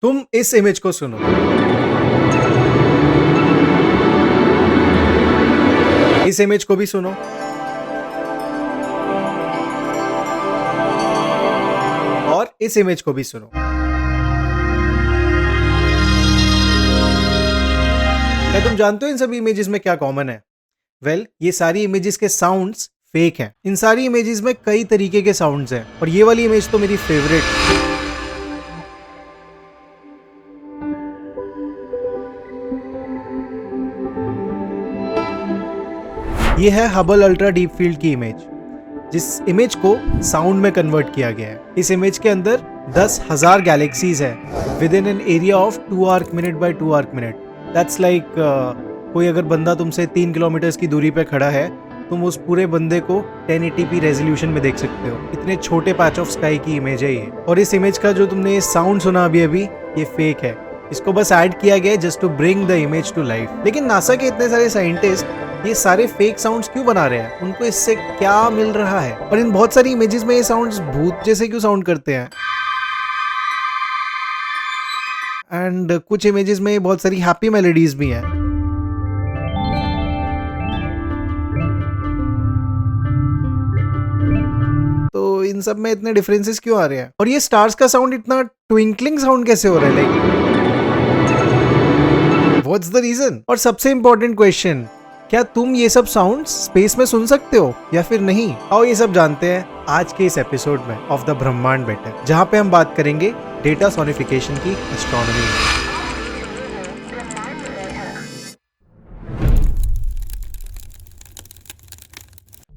तुम इस इमेज को सुनो। इस इमेज को भी सुनो। और इस इमेज को भी सुनो। क्या तुम जानते हो इन सभी इमेजेस में क्या कॉमन है? वेल, ये सारी इमेजेस के साउंड्स फेक हैं। इन सारी इमेजेस में कई तरीके के साउंड्स हैं और ये वाली इमेज तो मेरी फेवरेट है। ये है हबल अल्ट्रा डीप फील्ड की इमेज, जिस इमेज को साउंड में कन्वर्ट किया गया है। इस इमेज के अंदर 10,000 गैलेक्सीज है within an area of 2 arc minute by 2 arc minute. That's like कोई अगर बंदा तुमसे 3 किलोमीटर की दूरी पे खड़ा है, तुम उस पूरे बंदे को 1080p रेजोल्यूशन में देख सकते हो। इतने छोटे पैच ऑफ स्काई की इमेज है ये। और इस इमेज का जो तुमने साउंड सुना अभी ये फेक है। इसको बस ऐड किया गया है just to bring the image to life. लेकिन नासा के इतने सारे साइंटिस्ट ये सारे फेक साउंड्स क्यों बना रहे हैं? उनको इससे क्या मिल रहा है? और इन बहुत सारी इमेजेस में ये साउंड्स भूत जैसे क्यों साउंड करते हैं? एंड कुछ इमेजेस में बहुत सारी हैप्पी मेलोडीज भी हैं। तो इन सब में इतने डिफरेंसेस क्यों आ रहे हैं? और ये स्टार्स का साउंड इतना ट्विंकलिंग साउंड कैसे हो रहा है? Like what's the reason? और सबसे इंपॉर्टेंट क्वेश्चन, क्या तुम ये सब साउंड स्पेस में सुन सकते हो या फिर नहीं? आओ ये सब जानते हैं आज के इस एपिसोड में ऑफ द ब्रह्मांड बेटर, जहां पे हम बात करेंगे डेटा सोनिफिकेशन की एस्ट्रोनॉमी में।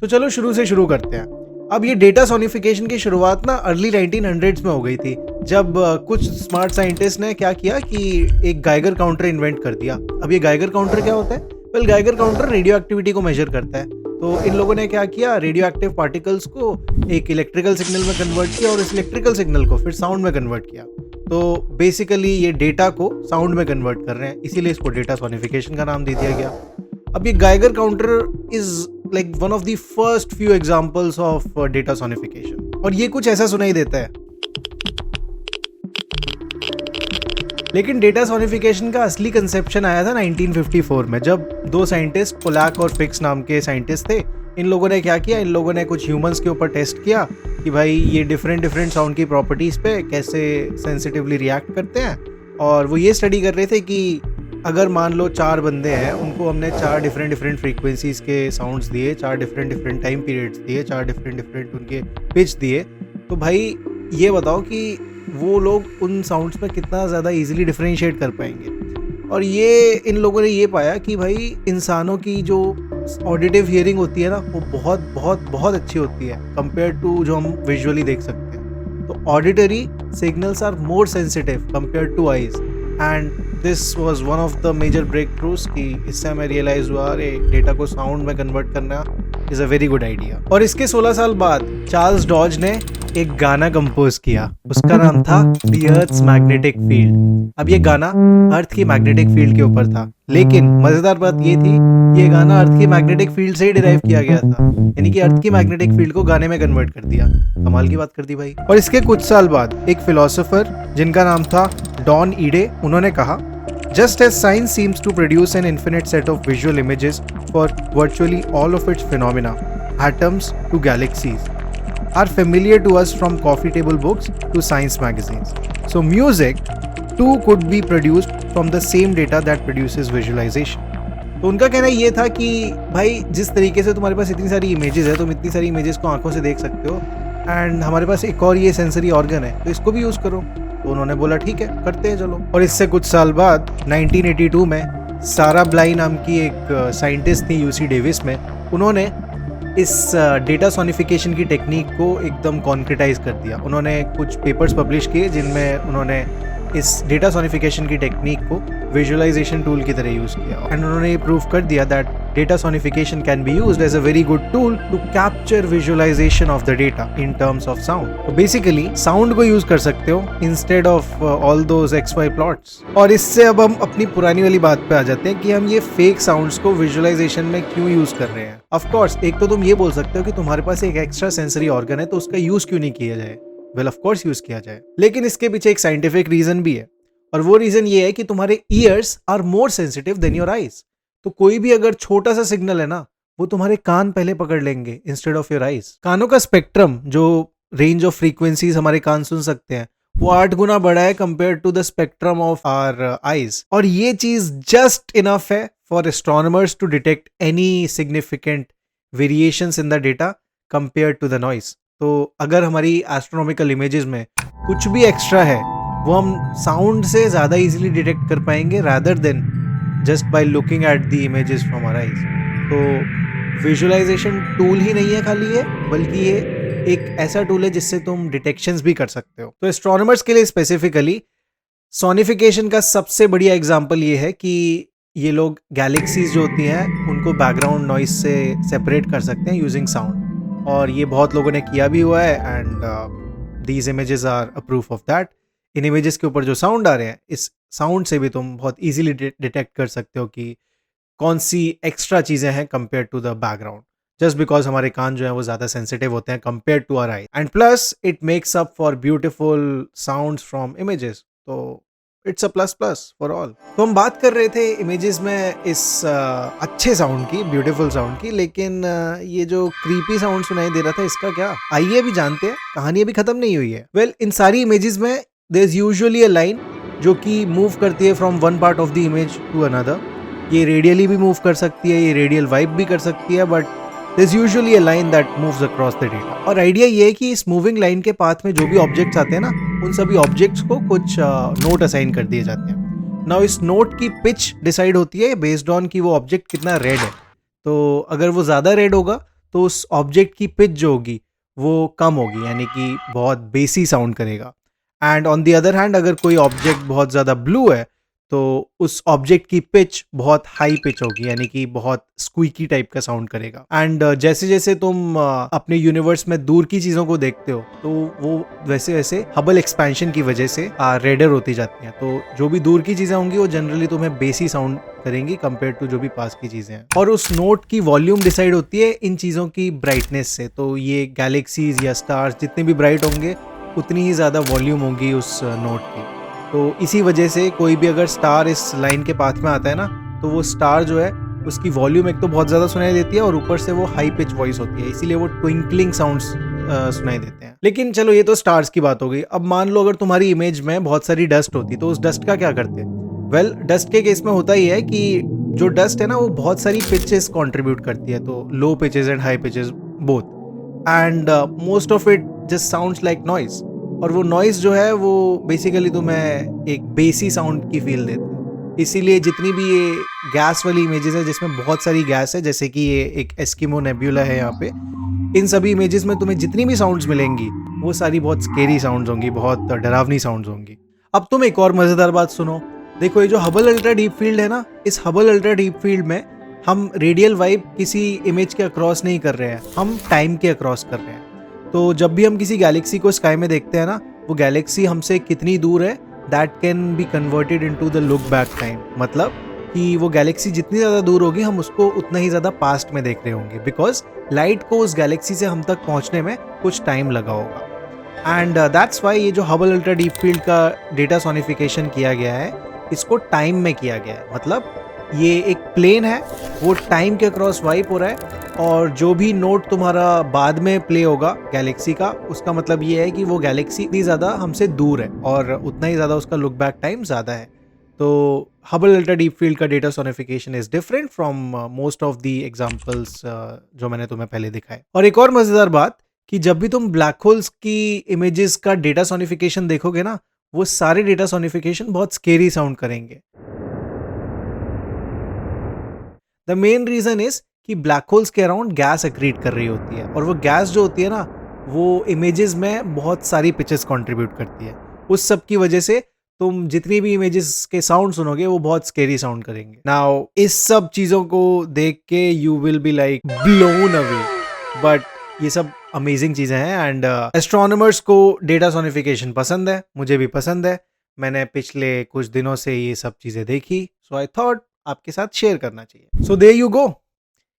तो चलो शुरू से शुरू करते हैं। अब ये डेटा सोनिफिकेशन की शुरुआत ना अर्ली 1900s में हो गई थी, जब कुछ स्मार्ट साइंटिस्ट ने क्या किया कि एक गाइगर काउंटर इन्वेंट कर दिया। अब ये गाइगर काउंटर क्या होता है? Well, Geiger counter radio activity को मेजर करता है। तो इन लोगों ने क्या किया, रेडियो एक्टिव पार्टिकल्स को एक इलेक्ट्रिकल सिग्नल में कन्वर्ट किया और इस इलेक्ट्रिकल सिग्नल को फिर साउंड में कन्वर्ट किया। तो बेसिकली ये डेटा को साउंड में कन्वर्ट कर रहे हैं, इसीलिए इसको डेटा सोनिफिकेशन का नाम दे दिया गया। अब ये Geiger counter is like one of the first few examples of data sonification. और ये कुछ ऐसा सुनाई देता है। लेकिन डेटा सोनिफिकेशन का असली कंसेप्शन आया था 1954 में, जब दो साइंटिस्ट पोलैक और फिक्स नाम के साइंटिस्ट थे। इन लोगों ने क्या किया, इन लोगों ने कुछ ह्यूमंस के ऊपर टेस्ट किया कि भाई ये डिफरेंट साउंड की प्रॉपर्टीज पे कैसे सेंसिटिवली रिएक्ट करते हैं। और वो ये स्टडी कर रहे थे कि अगर मान लो 4 बंदे हैं, उनको हमने 4 डिफरेंट फ्रीक्वेंसीज के साउंड्स दिए, 4 डिफरेंट टाइम पीरियड्स दिए, 4 डिफरेंट उनके पिच दिए, तो भाई ये बताओ कि वो लोग उन साउंड्स में कितना ज़्यादा इजीली डिफरेंशिएट कर पाएंगे। और ये इन लोगों ने ये पाया कि भाई इंसानों की जो ऑडिटिव हियरिंग होती है ना, वो बहुत अच्छी होती है कंपेयर टू जो हम विजुअली देख सकते हैं। तो auditory signals are more sensitive compare to eyes, and this was one of the major breakthroughs कि इससे हमें रियलाइज हुआ अरे डेटा को साउंड में कन्वर्ट करना is a very good idea. और इसके 16 साल बाद चार्ल्स डॉज ने एक गाना कंपोज किया, उसका नाम था द अर्थ्स मैग्नेटिक फील्ड। अब ये गाना अर्थ की मैग्नेटिक फील्ड के ऊपर था, लेकिन मजेदार बात ये थी कि ये गाना अर्थ की मैग्नेटिक फील्ड से ही डिराइव किया गया था, यानी कि अर्थ की मैग्नेटिक फील्ड को गाने में कन्वर्ट कर दिया। कमाल की बात कर दी भाई। और इसके कुछ साल बाद एक फिलोसोफर जिनका नाम था डॉन ईडे, उन्होंने कहा, Just as science seems to produce an infinite set of visual images for virtually all of its phenomena, atoms to galaxies are familiar to us from coffee table books to science magazines. So music too could be produced from the same data that produces visualization. तो उनका कहना ये था कि भाई जिस तरीके से तुम्हारे पास इतनी सारी इमेजेस है, तुम इतनी सारी इमेजेस को आंखों से देख सकते हो, एंड हमारे पास एक और ये सेंसरी ऑर्गन है, तो इसको भी यूज़ करो। तो उन्होंने बोला ठीक है, करते हैं चलो। और इससे कुछ साल बाद 1982 में सारा ब्लाई नाम की एक साइंटिस्ट थी यूसी डेविस में, उन्होंने इस डेटा सोनिफिकेशन की टेक्निक को एकदम कॉन्क्रिटाइज कर दिया। उन्होंने कुछ पेपर्स पब्लिश किए जिनमें उन्होंने इस डेटा सोनिफिकेशन की टेक्निक को विजुअलाइजेशन टूल की तरह यूज़ किया, एंड उन्होंने ये प्रूव कर दिया that data sonification can be used as a very good tool to capture visualization of the data in terms of sound. तो बेसिकली साउंड को यूज कर सकते हो instead of all those XY plots. और इससे अब हम अपनी पुरानी वाली बात पे आ जाते हैं कि हम ये फेक साउंड्स को विजुअलाइजेशन में क्यों यूज कर रहे हैं। ऑफ कोर्स एक तो तुम ये बोल सकते हो कि तुम्हारे पास एक एक्स्ट्रा सेंसरी ऑर्गन है, तो उसका यूज क्यों नहीं किया जाए? वेल ऑफ कोर्स यूज किया जाए, लेकिन इसके पीछे एक साइंटिफिक रीजन भी है, और वो रीजन ये है कि तुम्हारे ears are more sensitive than your eyes. तो कोई भी अगर छोटा सा सिग्नल है ना, वो तुम्हारे कान पहले पकड़ लेंगे इंस्टेड ऑफ योर आईज। कानों का स्पेक्ट्रम, जो रेंज ऑफ फ्रीक्वेंसीज हमारे कान सुन सकते हैं, वो 8 गुना बड़ा है compare to the spectrum of our eyes. और ये चीज जस्ट इनफ है for astronomers to detect any significant variations in the data compare to the noise. तो अगर हमारी एस्ट्रोनॉमिकल इमेजेस में कुछ भी एक्स्ट्रा है, वो हम साउंड से ज्यादा इजीली डिटेक्ट कर पाएंगे rather than just by looking at the images from our eyes. तो विजुअलाइजेशन टूल ही नहीं है खाली ये, बल्कि ये एक ऐसा टूल है जिससे तुम डिटेक्शंस भी कर सकते हो। तो एस्ट्रोनॉमर्स के लिए स्पेसिफिकली सोनिफिकेशन का सबसे बढ़िया एग्जांपल ये है कि ये लोग गैलेक्सीज जो होती हैं उनको बैकग्राउंड नॉइज से सेपरेट कर सकते हैं यूजिंग साउंड, और ये बहुत लोगों ने किया भी हुआ है and these images are a proof of that. इन इमेजेस के ऊपर जो साउंड आ रहे हैं, इस साउंड से भी तुम बहुत इजीली डिटेक्ट कर सकते हो कि कौन सी एक्स्ट्रा चीजें हैं compare to the background, just because हमारे कान जो है वो ज्यादा सेंसिटिव होते हैं compare to our eye. And plus it makes up for beautiful sounds from images, तो it's a plus plus for all. तो हम बात कर रहे थे इमेजेस में इस अच्छे साउंड की, ब्यूटीफुल साउंड की, लेकिन ये जो क्रीपी साउंड सुनाई दे रहा था, इसका क्या? आइए अभी जानते हैं, कहानी अभी खत्म नहीं हुई है। वेल, इन सारी इमेजेस में there is usually a line जो कि मूव करती है from one part of the image to another. ये रेडियली भी मूव कर सकती है, ये रेडियल वाइब भी कर सकती है, but there's usually a line that moves across the data। और आइडिया ये है कि इस मूविंग लाइन के पाथ में जो भी ऑब्जेक्ट्स आते हैं ना, उन सभी ऑब्जेक्ट्स को कुछ नोट असाइन कर दिए जाते हैं। नाउ इस नोट की पिच डिसाइड होती है बेस्ड ऑन कि वो ऑब्जेक्ट कितना रेड है। तो अगर वो ज़्यादा रेड होगा तो उस ऑब्जेक्ट की पिच जो होगी वो कम होगी, यानी कि बहुत बेसी साउंड करेगा। And on the other hand, अगर कोई ऑब्जेक्ट बहुत ज़्यादा ब्लू है तो उस ऑब्जेक्ट की पिच बहुत हाई पिच होगी, यानी कि बहुत स्क्वीकी टाइप का साउंड करेगा। एंड जैसे जैसे तुम अपने यूनिवर्स में दूर की चीजों को देखते हो, तो वो वैसे वैसे हबल एक्सपेंशन की वजह से रेडर होती जाती हैं। तो जो भी दूर की चीजें होंगी वो जनरली तुम्हें बेसी साउंड करेंगी कंपेयर टू जो भी पास की चीजें हैं। और उस नोट की वॉल्यूम डिसाइड होती है इन चीजों की ब्राइटनेस से। तो ये गैलेक्सीज या स्टार्स जितने भी ब्राइट होंगे, उतनी ही ज्यादा वॉल्यूम होगी उस नोट की। तो इसी वजह से कोई भी अगर स्टार इस लाइन के पाथ में आता है ना, तो वो स्टार जो है उसकी वॉल्यूम एक तो बहुत ज़्यादा सुनाई देती है और ऊपर से वो हाई पिच वॉइस होती है, इसीलिए वो ट्विंकलिंग साउंड्स सुनाई देते हैं। लेकिन चलो, ये तो स्टार्स की बात हो गई। अब मान लो अगर तुम्हारी इमेज में बहुत सारी डस्ट होती, तो उस डस्ट का क्या करते हैं? वेल, डस्ट के केस में होता ही है कि जो डस्ट है ना, वो बहुत सारी पिचेस कॉन्ट्रीब्यूट करती है, तो low pitches and high pitches both, and most of it just sounds like noise. और वो नॉइज जो है वो बेसिकली तुम्हें एक बेसी साउंड की फील देता है। इसीलिए जितनी भी ये गैस वाली इमेजेस है जिसमें बहुत सारी गैस है, जैसे कि ये एक एस्किमो नेब्यूला है यहाँ पे, इन सभी इमेजेस में तुम्हें जितनी भी साउंड्स मिलेंगी वो सारी बहुत स्केरी साउंड्स होंगी, बहुत डरावनी साउंड्स होंगी। अब तुम एक और मजेदार बात सुनो। देखो, ये जो हबल अल्ट्रा डीप फील्ड है ना, इस हबल अल्ट्रा डीप फील्ड में हम रेडियल वाइब किसी इमेज के अक्रॉस नहीं कर रहे हैं, हम टाइम के अक्रॉस कर रहे हैं। तो जब भी हम किसी गैलेक्सी को स्काई में देखते हैं ना, वो गैलेक्सी हमसे कितनी दूर है, that can be converted into the look back time. मतलब कि वो गैलेक्सी जितनी ज़्यादा दूर होगी, हम उसको उतना ही ज़्यादा पास्ट में देख रहे होंगे, बिकॉज लाइट को उस गैलेक्सी से हम तक पहुंचने में कुछ टाइम लगा होगा। एंड दैट्स वाई ये जो हबल अल्ट्रा डीप फील्ड का डेटा सोनिफिकेशन किया गया है, इसको टाइम में किया गया है। मतलब ये एक प्लेन है, वो टाइम के अक्रॉस वाइप हो रहा है, और जो भी नोट तुम्हारा बाद में प्ले होगा गैलेक्सी का, उसका मतलब ये है कि वो गैलेक्सी इतनी ज़्यादा हमसे दूर है और उतना ही ज़्यादा उसका लुक बैक टाइम ज़्यादा है। तो हबल अल्ट्रा डीप फील्ड का data sonification is different from most of the examples जो मैंने तुम्हें पहले दिखाए। और एक और मज़ेदार बात कि जब भी तुम ब्लैक होल्स की इमेजेस का डेटा सोनिफिकेशन देखोगे ना, वो सारे डेटा सोनिफिकेशन बहुत स्केरी साउंड करेंगे। द मेन रीजन इज कि ब्लैक होल्स के अराउंड गैस एक्रीट कर रही होती है, और वो गैस जो होती है ना, वो इमेजेस में बहुत सारी पिचेस कंट्रीब्यूट करती है। उस सब की वजह से तुम जितनी भी इमेजेस के साउंड सुनोगे वो बहुत स्केरी साउंड करेंगे। नाउ इस सब चीजों को देख के you will be like blown away, but ये सब अमेजिंग चीजें हैं। एंड एस्ट्रोनॉमर्स को डेटा सोनिफिकेशन पसंद है, मुझे भी पसंद है। मैंने पिछले कुछ दिनों से ये सब चीजें देखी, सो आई थॉट आपके साथ शेयर करना चाहिए। So there you go.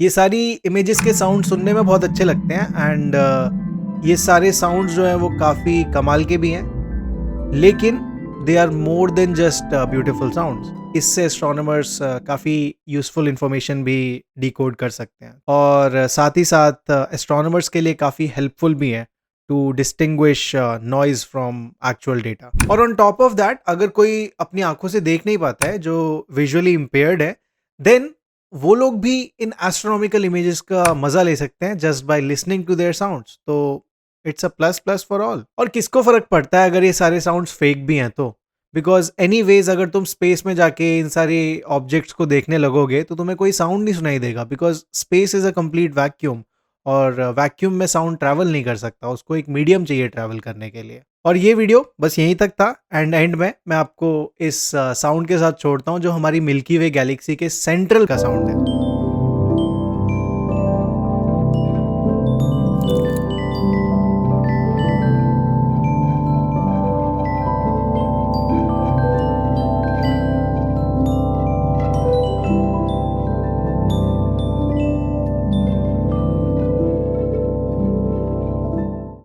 ये सारी इमेजेस के साउंड सुनने में बहुत अच्छे लगते हैं, एंड ये सारे साउंड्स जो हैं वो काफ़ी कमाल के भी हैं, लेकिन they are more than just beautiful sounds. इससे एस्ट्रोनॉमर्स काफ़ी यूजफुल इंफॉर्मेशन भी डिकोड कर सकते हैं, और साथ ही साथ एस्ट्रोनॉमर्स के लिए काफ़ी हेल्पफुल भी है to distinguish noise from actual data. और ऑन टॉप ऑफ दैट, अगर कोई अपनी आंखों से देख नहीं पाता है, जो विजुअली इम्पेयर्ड है, देन वो लोग भी इन एस्ट्रोनॉमिकल इमेजेस का मजा ले सकते हैं just by listening to their sounds. तो it's a plus plus for all. और किसको फर्क पड़ता है अगर ये सारे साउंड्स फेक भी हैं तो, बिकॉज एनीवेज अगर तुम स्पेस में जाके इन सारे ऑब्जेक्ट्स को देखने लगोगे तो तुम्हें कोई साउंड नहीं सुनाई देगा, because space is a complete vacuum, और वैक्यूम में साउंड ट्रैवल नहीं कर सकता, उसको एक मीडियम चाहिए ट्रैवल करने के लिए। और ये वीडियो बस यहीं तक था, एंड एंड में मैं आपको इस साउंड के साथ छोड़ता हूँ जो हमारी मिल्की वे गैलेक्सी के सेंट्रल का साउंड है।